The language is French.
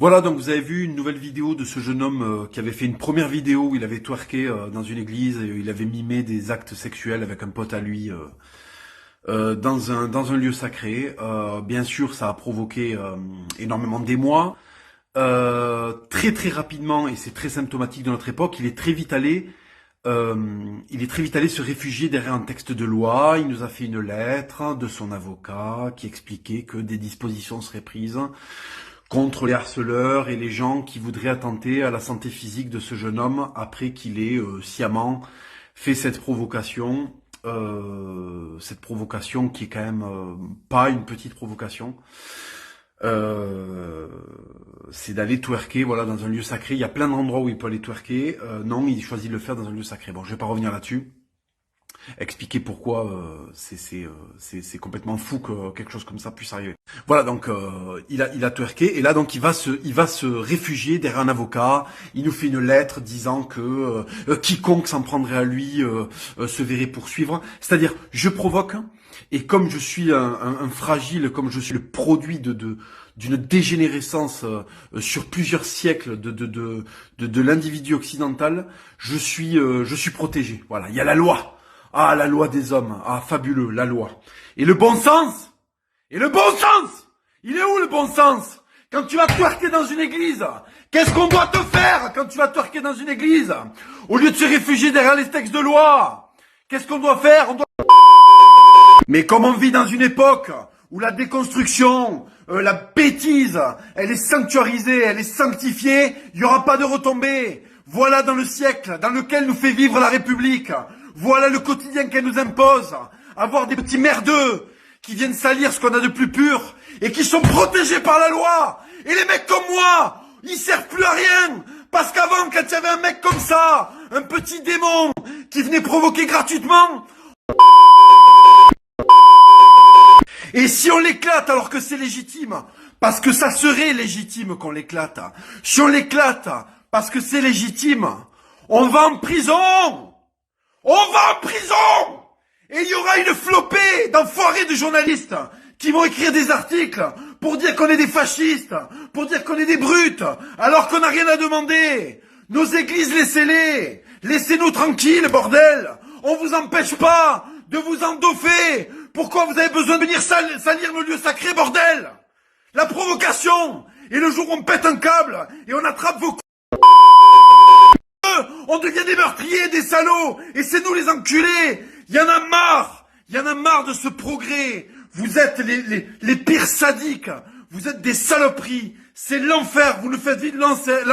Voilà, donc vous avez vu une nouvelle vidéo de ce jeune homme qui avait fait une première vidéo où il avait twerké dans une église et il avait mimé des actes sexuels avec un pote à lui dans un lieu sacré. Bien sûr, ça a provoqué énormément d'émoi. Très très rapidement, et c'est très symptomatique de notre époque, il est très vite allé se réfugier derrière un texte de loi. Il nous a fait une lettre de son avocat qui expliquait que des dispositions seraient prises contre les harceleurs et les gens qui voudraient attenter à la santé physique de ce jeune homme après qu'il ait sciemment fait cette provocation qui est quand même pas une petite provocation. C'est d'aller twerker, voilà, dans un lieu sacré. Il y a plein d'endroits où il peut aller twerker. Non, il choisit de le faire dans un lieu sacré. Bon, je vais pas revenir là-dessus. Expliquer pourquoi c'est complètement fou que quelque chose comme ça puisse arriver. Voilà, donc il a twerké et là donc il va se réfugier derrière un avocat. Il nous fait une lettre disant que quiconque s'en prendrait à lui se verrait poursuivre. C'est-à-dire, je provoque et comme je suis un fragile, comme je suis le produit d'une dégénérescence sur plusieurs siècles de l'individu occidental, je suis protégé. Voilà, il y a la loi. Ah, la loi des hommes. Ah, fabuleux, la loi. Et le bon sens. Et le bon sens. Il est où le bon sens? Quand tu vas twerker dans une église, qu'est-ce qu'on doit te faire quand tu vas twerker dans une église? Au lieu de se réfugier derrière les textes de loi, qu'est-ce qu'on doit faire? Mais comme on vit dans une époque où la déconstruction, la bêtise, elle est sanctuarisée, elle est sanctifiée, il n'y aura pas de retombées. Voilà dans le siècle dans lequel nous fait vivre la République. Voilà le quotidien qu'elle nous impose. Avoir des petits merdeux qui viennent salir ce qu'on a de plus pur et qui sont protégés par la loi. Et les mecs comme moi, ils servent plus à rien. Parce qu'avant, quand il y avait un mec comme ça, un petit démon qui venait provoquer gratuitement, et si on l'éclate alors que c'est légitime, parce que ça serait légitime qu'on l'éclate, si on l'éclate parce que c'est légitime, on va en prison. On va en prison. Et il y aura une flopée d'enfoirés de journalistes qui vont écrire des articles pour dire qu'on est des fascistes, pour dire qu'on est des brutes, alors qu'on n'a rien à demander. Nos églises, laissez-les. Laissez-nous tranquilles, bordel. On vous empêche pas de vous endoffer. Pourquoi vous avez besoin de venir salir nos lieux sacrés, bordel? La provocation. Et le jour où on pète un câble et on attrape vos on devient des meurtriers, des salauds, et c'est nous les enculés. Il y en a marre de ce progrès. Vous êtes les pires sadiques, vous êtes des saloperies, c'est l'enfer, vous nous faites vivre l'enfer.